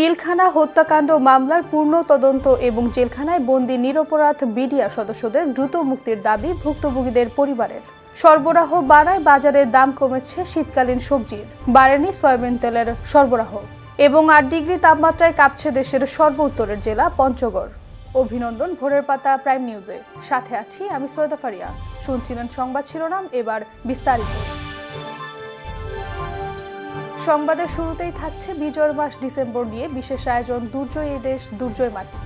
পিলখানা হত্যাকাণ্ড মামলার পূর্ণ তদন্ত এবং জেলখানায় বন্দী নিরপরাধ বিডিআর সদস্যদের দ্রুত মুক্তির দাবি ভুক্তভোগীদের পরিবারের। সরবরাহ বাড়ায় বাজারে দাম কমেছে শীতকালীন সবজির, বাড়েনি সয়াবিন তেলের সরবরাহ এবং ৮ ডিগ্রি তাপমাত্রায় কাঁপছে দেশের সর্বোত্তরের জেলা পঞ্চগড়। অভিনন্দন ভোরের পাতা প্রাইম নিউজে, সাথে আছি আমি সৈয়দা ফারিয়া। শুনছিলেন সংবাদ শিরোনাম, এবার বিস্তারিত। সংবাদের শুরুতেই থাকছে বিজয়ের মাস ডিসেম্বর নিয়ে বিশেষ আয়োজন দুর্জয় এই দেশ দুর্জয় মাটি।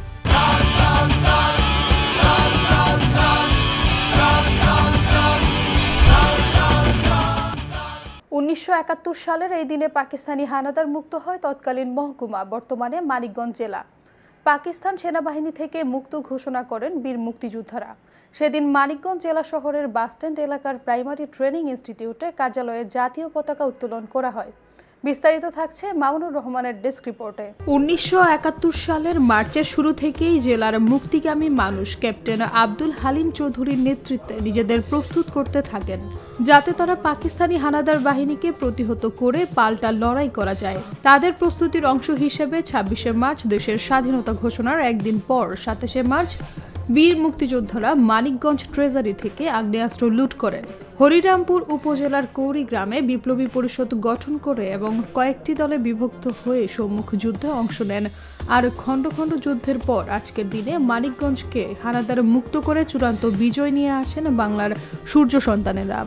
১৯৭১ সালের এই দিনে পাকিস্তানি হানাদার মুক্ত হয় তৎকালীন মহকুমা, বর্তমানে মানিকগঞ্জ জেলা। পাকিস্তান সেনাবাহিনী থেকে মুক্ত ঘোষণা করেন বীর মুক্তিযোদ্ধারা। সেদিন মানিকগঞ্জ জেলা শহরের বাসস্ট্যান্ড এলাকার প্রাইমারি ট্রেনিং ইনস্টিটিউটে কার্যালয়ে জাতীয় পতাকা উত্তোলন করা হয়। বিস্তারিত থাকছে মামুনুর রহমানের ডেস্ক রিপোর্টে। ১৯৭১ সালের মার্চের শুরু থেকেই জেলার মুক্তিগামী মানুষ ক্যাপ্টেন আব্দুল হালিম চৌধুরীর নেতৃত্বে নিজেদের প্রস্তুত করতে থাকেন, যাতে তারা পাকিস্তানি হানাদার বাহিনীকে প্রতিহত করে পাল্টা লড়াই করা যায়। তাদের প্রস্তুতির অংশ হিসেবে ২৬শে মার্চ দেশের স্বাধীনতা ঘোষণার একদিন পর ২৭শে মার্চ বীর মুক্তিযোদ্ধারা মানিকগঞ্জ ট্রেজারি থেকে আগ্নেয়াস্ত্র লুট করেন। হরিরামপুর উপজেলার কৌরি গ্রামে বিপ্লবী পরিষদ গঠন করে এবং কয়েকটি দলে বিভক্ত হয়ে সম্মুখ যুদ্ধে অংশ নেন। আর খণ্ড খণ্ড যুদ্ধের পর আজকের দিনে মানিকগঞ্জকে হানাদার মুক্ত করে চূড়ান্ত বিজয় নিয়ে আসেন বাংলার সূর্য সন্তানেরা।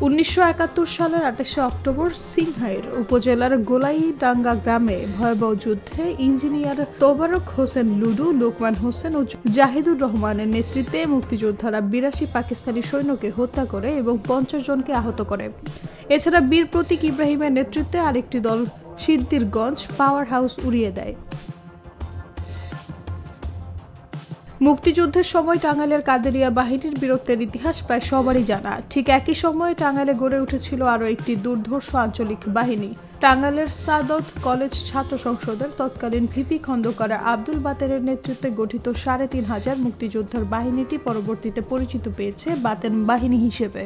১৯৭১ সালের ২৮শে অক্টোবর সিংহাইর উপজেলার গোলাইডাঙ্গা গ্রামে ভয়াবহ যুদ্ধে ইঞ্জিনিয়ার তোবারক হোসেন লুডু, লোকমান হোসেন ও জাহিদুর রহমানের নেতৃত্বে মুক্তিযোদ্ধারা ৮২ পাকিস্তানি সৈন্যকে হত্যা করে এবং ৫০ জনকে আহত করে। এছাড়া বীর প্রতীক ইব্রাহিমের নেতৃত্বে আরেকটি দল সিদ্দিরগঞ্জ পাওয়ার হাউস উড়িয়ে দেয়। মুক্তিযুদ্ধের সময় টাঙ্গাইলের কাদেরিয়া বাহিনীর বীরত্বের ইতিহাস প্রায় সবারই জানা। ঠিক একই সময়ে টাঙ্গাইলে গড়ে উঠেছিল আরও একটি দুর্ধর্ষ আঞ্চলিক বাহিনী। টাঙ্গাইলের সাদত কলেজ ছাত্র সংসদের তৎকালীন ভিপি খন্দকার আব্দুল বাতেনের নেতৃত্বে গঠিত ৩৫০০ মুক্তিযোদ্ধার বাহিনীটি পরবর্তীতে পরিচিত পেয়েছে বাতেন বাহিনী হিসেবে।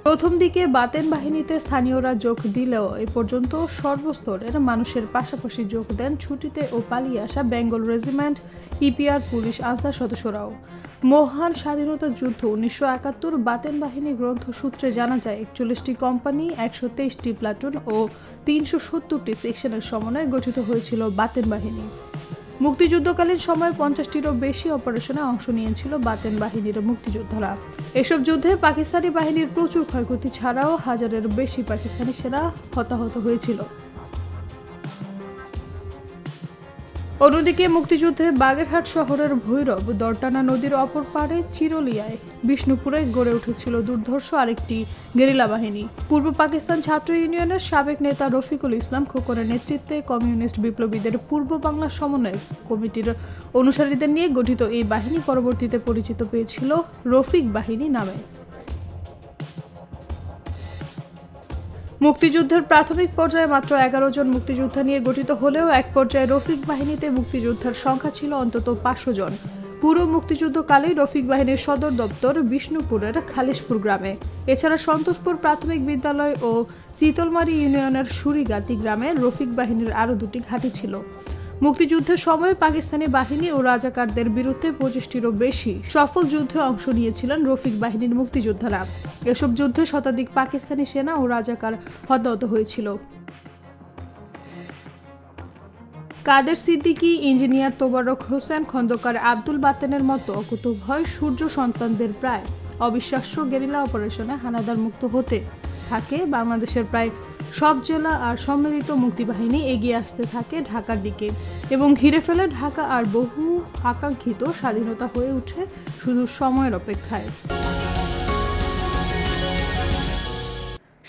প্রথম দিকে বাতেন বাহিনীতে স্থানীয়রা যোগ দিলেও এ পর্যন্ত সর্বস্তরের মানুষের পাশাপাশি যোগ দেন ছুটিতে ও পালিয়ে আসা Bengal regiment, EPR, police, answer সদস্যরাও। মহান স্বাধীনতা যুদ্ধ ১৯৭১ বাতেন বাহিনী গ্রন্থ সূত্রে জানা যায় ৪১টি কোম্পানি, ১২৩টি প্লাটুন ও ৩৭০টি সেকশনের সমন্বয়ে গঠিত হয়েছিল বাতেন বাহিনী। মুক্তিযুদ্ধকালীন সময়ে ৫০টিরও বেশি অপারেশনে অংশ নিয়েছিল বাতেন বাহিনীর মুক্তিযোদ্ধারা। এসব যুদ্ধে পাকিস্তানি বাহিনীর প্রচুর ক্ষয়ক্ষতি ছাড়াও হাজারের বেশি পাকিস্তানি সেনা হতাহত হয়েছিল। অন্যদিকে মুক্তিযুদ্ধে বাগেরহাট শহরের ভৈরব, দরটানা নদীর অপর পাড়ে চিরলিয়ায়, বিষ্ণুপুরে গড়ে উঠেছিল দুর্ধর্ষ আরেকটি গেরিলা বাহিনী। পূর্ব পাকিস্তান ছাত্র ইউনিয়নের সাবেক নেতা রফিকুল ইসলাম খোকনের নেতৃত্বে কমিউনিস্ট বিপ্লবীদের পূর্ব বাংলা সমন্বয় কমিটির অনুসারীদের নিয়ে গঠিত এই বাহিনী পরবর্তীতে পরিচিত পেয়েছিল রফিক বাহিনী নামে। মুক্তিযুদ্ধের প্রাথমিক পর্যায়ে মাত্র ১১ জন মুক্তিযোদ্ধা নিয়ে গঠিত হলেও এক পর্যায়ে রফিক বাহিনীতে মুক্তিযোদ্ধার সংখ্যা ছিল অন্তত ৫০০ জন। পুরো মুক্তিযুদ্ধকালেই রফিক বাহিনীর সদর দপ্তর বিষ্ণুপুরের খালিশপুর গ্রামে। এছাড়া সন্তোষপুর প্রাথমিক বিদ্যালয় ও চিতলমারি ইউনিয়নের সুরিগাতি গ্রামে রফিক বাহিনীর আরও ২টি ঘাঁটি ছিল। মুক্তিযুদ্ধের সময় পাকিস্তানি বাহিনী ও রাজাকারদের বিরুদ্ধে ২৫টিরও বেশি সফল যুদ্ধে অংশ নিয়েছিলেন রফিক বাহিনীর মুক্তিযোদ্ধারা। এসব যুদ্ধে শতাধিক পাকিস্তানি সেনা ও রাজাকার হতাহত হয়েছিল। কাদের সিদ্দিকী, ইঞ্জিনিয়ার তোবারক হোসেন, খন্দকার আব্দুল বাতেনের মতো অকুতোভয় সূর্য সন্তানদের প্রায় অবিশ্বাস্য গেরিলা অপারেশনে হানাদার মুক্ত হতে থাকে বাংলাদেশের প্রায় সব জেলা আর সম্মিলিত মুক্তিবাহিনী এগিয়ে আসতে থাকে ঢাকার দিকে এবং ঘিরে ফেলে ঢাকা আর বহু আকাঙ্ক্ষিত স্বাধীনতা হয়ে ওঠে শুধু সময়ের অপেক্ষায়।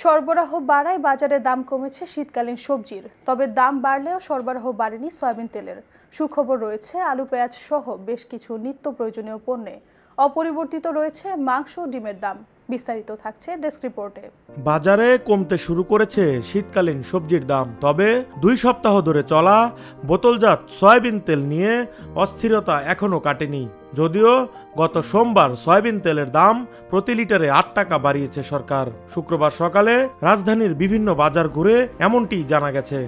সরবরাহ বাড়ায় বাজারে দাম কমেছে শীতকালীন সবজির, তবে দাম বাড়লেও সরবরাহ বাড়েনি সয়াবিন তেলের। সুখবর রয়েছে আলু, পেঁয়াজ সহ বেশ কিছু নিত্য প্রয়োজনীয় পণ্যে। অপরিবর্তিত রয়েছে মাংস, ডিমের দাম। বিস্তারিত থাকছে ডেস্ক রিপোর্টে। বাজারে কমতে শুরু করেছে শীতকালীন সবজির দাম। তবে 2 সপ্তাহ ধরে চলা বোতলজাত সয়াবিন তেল নিয়ে অস্থিরতা এখনও কাটেনি। যদিও গত সোমবার সয়াবিন তেলের দাম প্রতি লিটারে 8 টাকা বাড়িয়েছে সরকার। শুক্রবার সকালে রাজধানীর বিভিন্ন বাজার ঘুরে এমনটি জানা গেছে।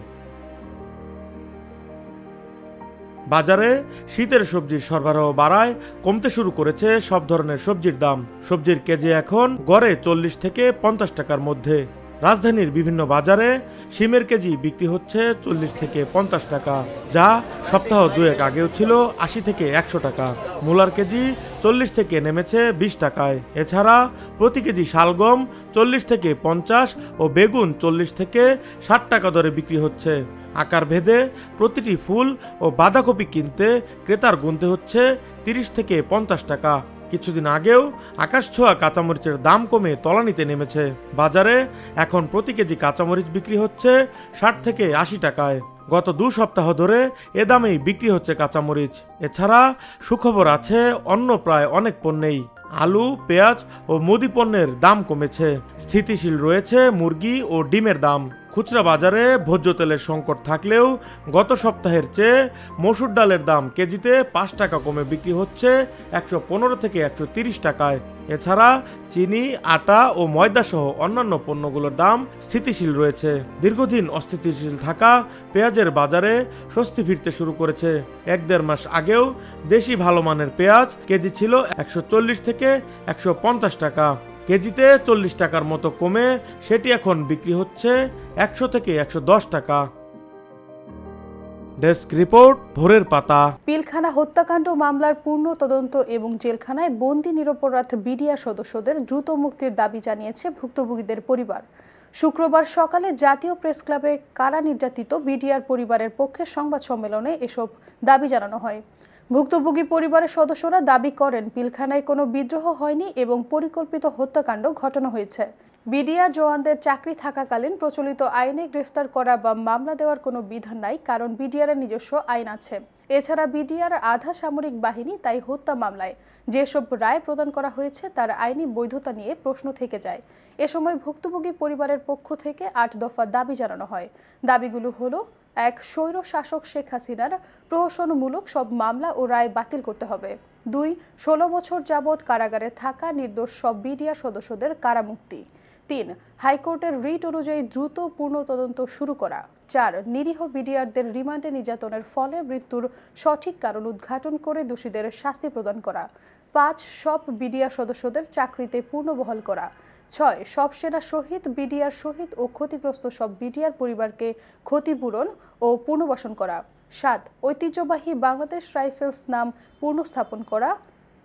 বাজারে শীতের সবজির সরবরাহ বাড়ায় কমতে শুরু করেছে সব ধরনের সবজির দাম। সবজির কেজি এখন গড়ে 40 থেকে 50 টাকার মধ্যে। রাজধানীর বিভিন্ন বাজারে শিমের কেজি বিক্রি হচ্ছে 40 থেকে 50 টাকা, যা সপ্তাহ দুয়েক আগেও ছিল 80 থেকে 100 টাকা। মূলার কেজি 40 থেকে নেমেছে 20 টাকায়। এছাড়া প্রতি কেজি শালগম 40 থেকে 50 ও বেগুন 40 থেকে 60 টাকা দরে বিক্রি হচ্ছে। আকার ভেদে প্রতিটি ফুল ও বাঁধাকপি কিনতে ক্রেতার গুনতে হচ্ছে 30 থেকে 50 টাকা। কিছুদিন আগেও আকাশছোঁয়া কাঁচামরিচের দাম কমে তলানিতে নেমেছে। বাজারে এখন প্রতি কেজি কাঁচামরিচ বিক্রি হচ্ছে 60 থেকে 80 টাকায়। গত 2 সপ্তাহ ধরে এ দামেই বিক্রি হচ্ছে কাঁচামরিচ। এছাড়া সুখবর আছে অন্য প্রায় অনেক পণ্যেই। আলু, পেঁয়াজ ও মুদি পণ্যের দাম কমেছে। স্থিতিশীল রয়েছে মুরগি ও ডিমের দাম। খুচরা বাজারে ভোজ্য তেলের সংকট থাকলেও গত সপ্তাহের চেয়ে মসুর ডালের দাম কেজিতে 5 টাকা কমে বিক্রি হচ্ছে 115 থেকে 130 টাকায়। এছাড়া চিনি, আটা ও ময়দা সহ অন্যান্য পণ্যগুলোর দাম স্থিতিশীল রয়েছে। দীর্ঘদিন অস্থিতিশীল থাকা পেঁয়াজের বাজারে স্বস্তি ফিরতে শুরু করেছে। 1-1.5 মাস আগেও দেশি ভালো মানের পেঁয়াজ কেজি ছিল 140 থেকে 150 টাকা। কেজিতে 40 টাকার মতো কমে সেটি এখন বিক্রি হচ্ছে 100 থেকে 110 টাকা। ডেস্ক রিপোর্ট, ভোরের পাতা। পিলখানা হত্যাকাণ্ড মামলার পূর্ণ তদন্ত এবং জেলখানায় বন্দী নিরপরাধ বিডিআর সদস্যদের দ্রুত মুক্তির দাবি জানিয়েছে ভুক্তভোগীদের পরিবার। শুক্রবার সকালে জাতীয় প্রেস ক্লাবে কারা নির্যাতিত বিডিআর পরিবারের পক্ষে সংবাদ সম্মেলনে এসব দাবি জানানো হয়। ভুক্তভোগী পরিবারের সদস্যরা দাবি করেন পিলখানায় কোনো বিদ্রোহ হয়নি এবং পরিকল্পিত হত্যাকাণ্ড ঘটানো হয়েছে। বিডিআর জওয়ানদের চাকরি থাকাকালীন প্রচলিত আইনে গ্রেফতার করা বা মামলা দেওয়ার কোনো বিধান নাই, কারণ বিডিআরের নিজস্ব আইন আছে। এছাড়া বিডিআর আধা সামরিক বাহিনী, তাই হত্যা মামলায় যেসব রায় প্রদান করা হয়েছে তার আইনি বৈধতা নিয়ে প্রশ্ন থেকে যায়। এ সময় ভুক্তভোগী পরিবারের পক্ষ থেকে 8 দফা দাবি জানানো হয়। দাবিগুলো হলো: 1. স্বৈর শাসক শেখ হাসিনার প্রহসনমূলক সব মামলা ও রায় বাতিল করতে হবে। 2. 16 বছর যাবৎ কারাগারে থাকা নির্দোষ সব বিডিআর সদস্যদের কারামুক্তি। 3. হাইকোর্টের রিট অনুযায়ী দ্রুত পূর্ণ তদন্ত শুরু করা। 4. নিরীহ বিডিআরদের রিমান্ডে নির্যাতনের ফলে মৃত্যুর সঠিক কারণ উদ্ঘাটন করে দোষীদের শাস্তি প্রদান করা। 5. সব বিডিআর সদস্যদের চাকরিতে পুনর্বহাল করা। 6. সব সেনা শহীদ, বিডিআর শহীদ ও ক্ষতিগ্রস্ত সব বিডিআর পরিবারকে ক্ষতিপূরণ ও পুনর্বাসন করা। 7. ঐতিহ্যবাহী বাংলাদেশ রাইফেলস নাম পুনঃস্থাপন করা।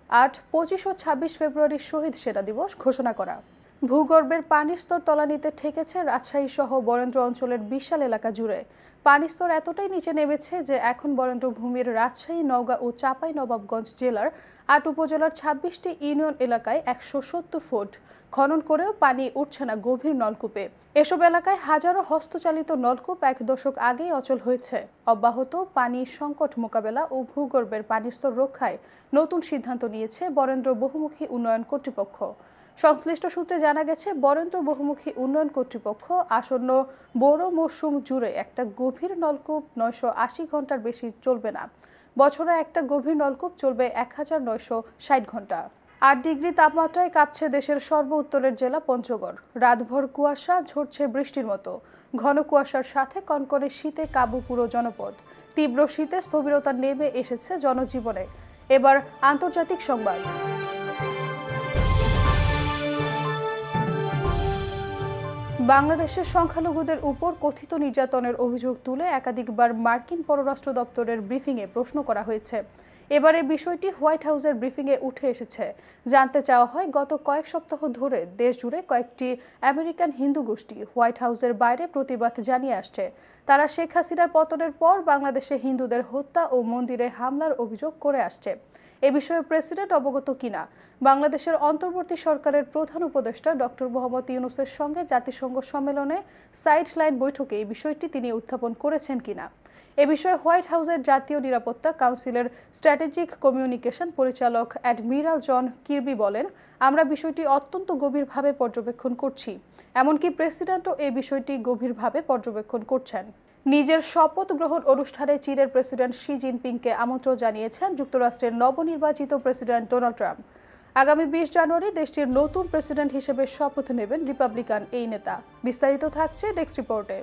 8. 25 ও 26 ফেব্রুয়ারি শহীদ সেনা দিবস ঘোষণা করা। ভূগর্ভের পানির স্তর তলানিতে ঠেকেছে রাজশাহী সহ বরেন্দ্র অঞ্চলের বিশাল এলাকা জুড়ে। পানির স্তর এতটাই নিচে নেমেছে যে এখন বরেন্দ্র ভূমির রাজশাহী, নওগাঁ ও চাঁপাইনবাবগঞ্জ জেলার 8 উপজেলার 26টি ইউনিয়ন এলাকায় 170 ফুট খনন করেও পানি উঠছে না গভীর নলকূপে। এসব এলাকায় হাজারো হস্তচালিত নলকূপ 1 দশক আগেই অচল হয়েছে। অব্যাহত পানি সংকট মোকাবেলা ও ভূগর্ভের পানির স্তর রক্ষায় নতুন সিদ্ধান্ত নিয়েছে বরেন্দ্র বহুমুখী উন্নয়ন কর্তৃপক্ষ। সংশ্লিষ্ট সূত্রে জানা গেছে, বরেন্দ্র বহুমুখী উন্নয়ন কর্তৃপক্ষ আসন্ন বোরো মৌসুম জুড়ে একটা গভীর নলকূপ 980 ঘন্টার বেশি চলবে না। বছরে একটা গভীর নলকূপ চলবে 1960 ঘন্টা। 8 ডিগ্রি তাপমাত্রায় কাঁপছে দেশের সর্ব উত্তরের জেলা পঞ্চগড়। রাতভর কুয়াশা, ঝরছে বৃষ্টির মতো। ঘন কুয়াশার সাথে কনকনে শীতে কাবু পুরো জনপদ। তীব্র শীতে স্থবিরতা নেমে এসেছে জনজীবনে। এবার আন্তর্জাতিক সংবাদ। বাংলাদেশের সংখ্যালঘুদের উপর কথিত নির্যাতনের অভিযোগ তুলে একাধিকবার মার্কিন পররাষ্ট্র দপ্তরের ব্রিফিংয়ে প্রশ্ন করা হয়েছে। এবারে বিষয়টি হোয়াইট হাউসের ব্রিফিংয়ে উঠে এসেছে। জানতে চাওয়া হয়, গত কয়েক সপ্তাহ ধরে দেশ জুড়ে কয়েকটি আমেরিকান হিন্দু গোষ্ঠী হোয়াইট হাউসের বাইরে প্রতিবাদ জানিয়ে আসছে। তারা শেখ হাসিনার পতনের পর বাংলাদেশে হিন্দুদের হত্যা ও মন্দিরে হামলার অভিযোগ করে আসছে। এ বিষয়ে প্রেসিডেন্ট অবগত কিনা, বাংলাদেশের অন্তর্বর্তী সরকারের প্রধান উপদেষ্টা ডক্টর মোহাম্মদ ইউনূসের সঙ্গে জাতিসংঘ সম্মেলনে সাইড লাইন বৈঠকে এই বিষয়টি তিনি উত্থাপন করেছেন কিনা, এ বিষয়ে হোয়াইট হাউসের জাতীয় নিরাপত্তা কাউন্সিলের স্ট্র্যাটেজিক কমিউনিকেশন পরিচালক অ্যাডমিরাল জন কির্বি বলেন, আমরা বিষয়টি অত্যন্ত গভীরভাবে পর্যবেক্ষণ করছি। এমনকি প্রেসিডেন্টও এই বিষয়টি গভীরভাবে পর্যবেক্ষণ করছেন। নিজের শপথ গ্রহণ অনুষ্ঠানে চীনের প্রেসিডেন্ট শি জিনপিংকে আমন্ত্রণ জানিয়েছেন যুক্তরাষ্ট্রের নবনির্বাচিত প্রেসিডেন্ট ডোনাল্ড ট্রাম্প। আগামী 20 জানুয়ারি দেশটির নতুন প্রেসিডেন্ট হিসেবে শপথ নেবেন রিপাবলিকান এই নেতা। বিস্তারিত থাকছে ডেস্ক রিপোর্টে।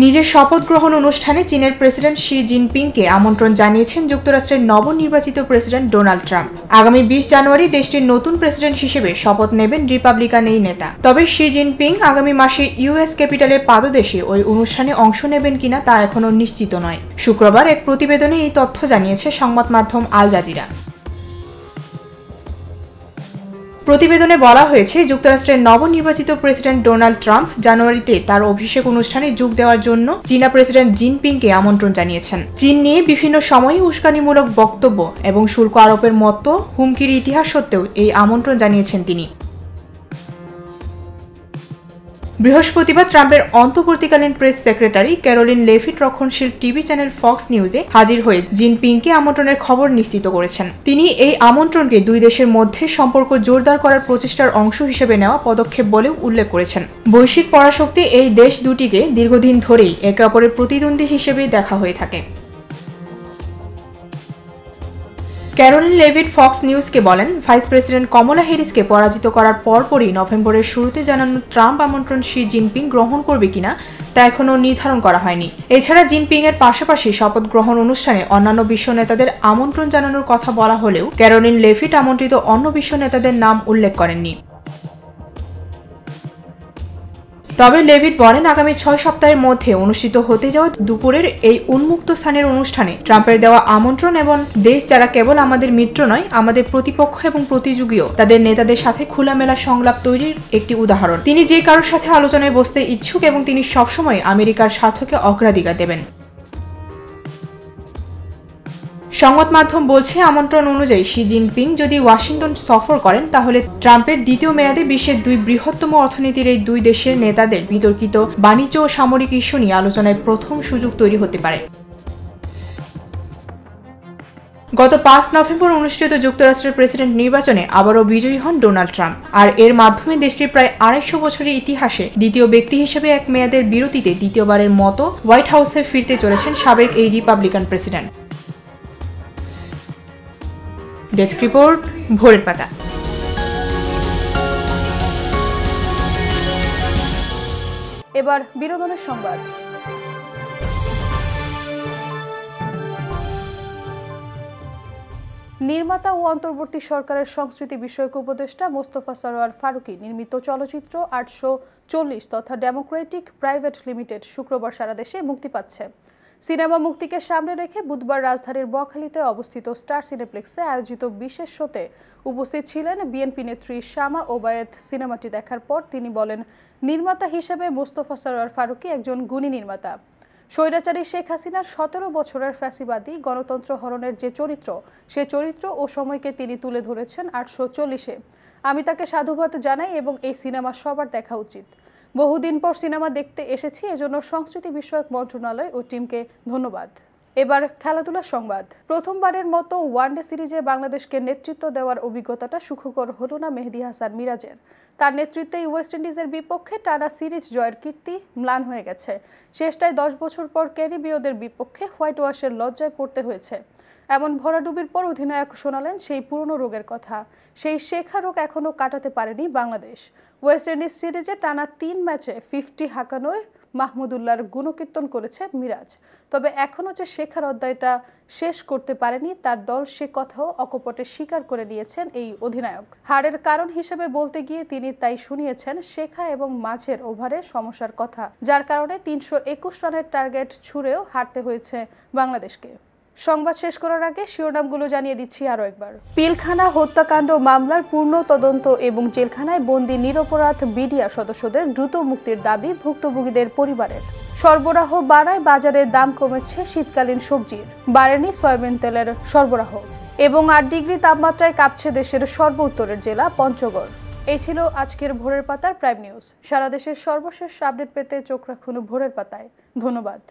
নিজের শপথ গ্রহণ অনুষ্ঠানে চীনের প্রেসিডেন্ট শি জিনপিংকে আমন্ত্রণ জানিয়েছেন যুক্তরাষ্ট্রের নবনির্বাচিত প্রেসিডেন্ট ডোনাল্ড ট্রাম্প। আগামী 20 জানুয়ারি দেশটির নতুন প্রেসিডেন্ট হিসেবে শপথ নেবেন রিপাবলিকান এই নেতা। তবে শি জিনপিং আগামী মাসে ইউএস ক্যাপিটালের পাদদেশে ওই অনুষ্ঠানে অংশ নেবেন কিনা তা এখনও নিশ্চিত নয়। শুক্রবার এক প্রতিবেদনে এই তথ্য জানিয়েছে সংবাদ মাধ্যম আল জাজিরা। প্রতিবেদনে বলা হয়েছে, যুক্তরাষ্ট্রের নবনির্বাচিত প্রেসিডেন্ট ডোনাল্ড ট্রাম্প জানুয়ারিতে তার অভিষেক অনুষ্ঠানে যোগ দেওয়ার জন্য চীনা প্রেসিডেন্ট জিনপিংকে আমন্ত্রণ জানিয়েছেন। চীন নিয়ে বিভিন্ন সময়ে উস্কানিমূলক বক্তব্য এবং শুল্ক আরোপের মতো হুমকির ইতিহাস সত্ত্বেও এই আমন্ত্রণ জানিয়েছেন তিনি। বৃহস্পতিবার ট্রাম্পের অন্তর্বর্তীকালীন প্রেস সেক্রেটারি ক্যারোলিন লেভিট রক্ষণশীল টিভি চ্যানেল ফক্স নিউজে হাজির হয়ে জিনপিংকে আমন্ত্রণের খবর নিশ্চিত করেছেন। তিনি এই আমন্ত্রণকে দুই দেশের মধ্যে সম্পর্ক জোরদার করার প্রচেষ্টার অংশ হিসেবে নেওয়া পদক্ষেপ বলেও উল্লেখ করেছেন। বৈশ্বিক পরাশক্তি এই দেশ দুটিকে দীর্ঘদিন ধরেই একে অপরের প্রতিদ্বন্দ্বী হিসেবে দেখা হয়ে থাকে। ক্যারোলিন লেভিট ফক্স নিউজকে বলেন, ভাইস প্রেসিডেন্ট কমলা হ্যারিসকে পরাজিত করার পরপরই নভেম্বরের শুরুতে জানানো ট্রাম্প আমন্ত্রণ শি জিনপিং গ্রহণ করবে কিনা তা এখনও নির্ধারণ করা হয়নি। এছাড়া জিনপিং এর পাশাপাশি শপথ গ্রহণ অনুষ্ঠানে অন্যান্য বিশ্ব নেতাদের আমন্ত্রণ জানানোর কথা বলা হলেও ক্যারোলিন লেভিট আমন্ত্রিত অন্য বিশ্ব নেতাদের নাম উল্লেখ করেননি। তবে লেভিট বলেন, আগামী 6 সপ্তাহের মধ্যে অনুষ্ঠিত হতে যাওয়া দুপুরের এই উন্মুক্ত স্থানের অনুষ্ঠানে ট্রাম্পের দেওয়া আমন্ত্রণ এবং দেশ যারা কেবল আমাদের মিত্র নয়, আমাদের প্রতিপক্ষ এবং প্রতিযোগীও, তাদের নেতাদের সাথে খোলামেলা সংলাপ তৈরির একটি উদাহরণ। তিনি যে কারোর সাথে আলোচনায় বসতে ইচ্ছুক এবং তিনি সবসময় আমেরিকার স্বার্থকে অগ্রাধিকার দেবেন। সংবাদ মাধ্যম বলছে, আমন্ত্রণ অনুযায়ী শি জিনপিং যদি ওয়াশিংটন সফর করেন তাহলে ট্রাম্পের দ্বিতীয় মেয়াদে বিশ্বের দুই বৃহত্তম অর্থনীতির এই দুই দেশের নেতাদের বিতর্কিত বাণিজ্য ও সামরিক ইস্যু নিয়ে আলোচনায় প্রথম সুযোগ তৈরি হতে পারে। গত 5 নভেম্বর অনুষ্ঠিত যুক্তরাষ্ট্রের প্রেসিডেন্ট নির্বাচনে আবারও বিজয়ী হন ডোনাল্ড ট্রাম্প। আর এর মাধ্যমে দেশটির প্রায় 250 বছরের ইতিহাসে দ্বিতীয় ব্যক্তি হিসেবে এক মেয়াদের বিরতিতে দ্বিতীয়বারের মতো হোয়াইট হাউসে ফিরতে চলেছেন সাবেক এই রিপাবলিকান প্রেসিডেন্ট। ডেস্ক রিপোর্ট, ভোরের পাতা। এবার বিনোদনের সংবাদ। নির্মাতা ও অন্তর্বর্তী সরকারের সংস্কৃতি বিষয়ক উপদেষ্টা মোস্তফা সরোয়ার ফারুকী নির্মিত চলচ্চিত্র 840 তথা ডেমোক্রেটিক প্রাইভেট লিমিটেড শুক্রবার সারা দেশে মুক্তি পাচ্ছে। সিনেমা মুক্তিকে সামনে রেখে বুধবার রাজধানীর বকখালীতে অবস্থিত স্টার সিনেপ্লেক্সে আয়োজিত বিশেষ শোতে উপস্থিত ছিলেন বিএনপি নেত্রী শামা ওবায়েদ। সিনেমাটি দেখার পর তিনি বলেন, নির্মাতা হিসেবে মোস্তফা সরোয়ার ফারুকী একজন গুণী নির্মাতা। স্বৈরাচারী শেখ হাসিনার 17 বছরের ফ্যাসিবাদী গণতন্ত্র হরণের যে চরিত্র, সে চরিত্র ও সময়কে তিনি তুলে ধরেছেন 840-এ। আমি তাকে সাধুবাদ জানাই এবং এই সিনেমা সবার দেখা উচিত। বহুদিন পর সিনেমা দেখতে এসেছি, এজন্য সংস্কৃতি বিষয়ক মন্ত্রণালয় ও টিমকে ধন্যবাদ। এবার খেলাধুলার সংবাদ। প্রথমবারের মতো ওয়ানডে সিরিজে বাংলাদেশকে নেতৃত্ব দেওয়ার অভিজ্ঞতাটা সুখকর হলো না মেহেদী হাসান মিরাজের। তার নেতৃত্বেই ওয়েস্ট ইন্ডিজের বিপক্ষে টানা সিরিজ জয়ের কীর্তি ম্লান হয়ে গেছে। শেষটায় 10 বছর পর ক্যারিবীয়দের বিপক্ষে হোয়াইট ওয়াশের লজ্জায় পড়তে হয়েছে। এমন ভরাডুবির পর অধিনায়ক শোনালেন সেই পুরনো রোগের কথা। সেই শেখা রোগ এখনও কাটাতে পারেনি বাংলাদেশ। ওয়েস্ট ইন্ডিজ সিরিজে টানা 3 ম্যাচে 50 হাঁকানোয় মাহমুদুল্লাহর গুণকীর্তন করেছে মিরাজ। তবে এখনও যে শেখার অধ্যায়টা শেষ করতে পারেনি তার দল, সে কথাও অকপটে স্বীকার করে নিয়েছেন এই অধিনায়ক। হারের কারণ হিসেবে বলতে গিয়ে তিনি তাই শুনিয়েছেন শেখা এবং মাঝের ওভারে সমস্যার কথা, যার কারণে 321 রানের টার্গেট ছুঁড়েও হারতে হয়েছে বাংলাদেশকে। সংবাদ শেষ করার আগে শিরোনামগুলো জানিয়ে দিচ্ছি আরও একবার। পিলখানা হত্যাকাণ্ড মামলার পূর্ণ তদন্ত এবং জেলখানায় বন্দী নিরপরাধ বিডিআর সদস্যদের দ্রুত মুক্তির দাবি ভুক্তভোগীদের পরিবারের। সরবরাহ বাড়ায়, বাজারে দাম কমেছে শীতকালীন সবজির, বাড়েনি সয়াবিন তেলের সরবরাহ। এবং 8 ডিগ্রি তাপমাত্রায় কাঁপছে দেশের সর্ব উত্তরের জেলা পঞ্চগড়। এই ছিল আজকের ভোরের পাতার প্রাইম নিউজ। সারা দেশের সর্বশেষ আপডেট পেতে চোখ রাখুন ভোরের পাতায়। ধন্যবাদ।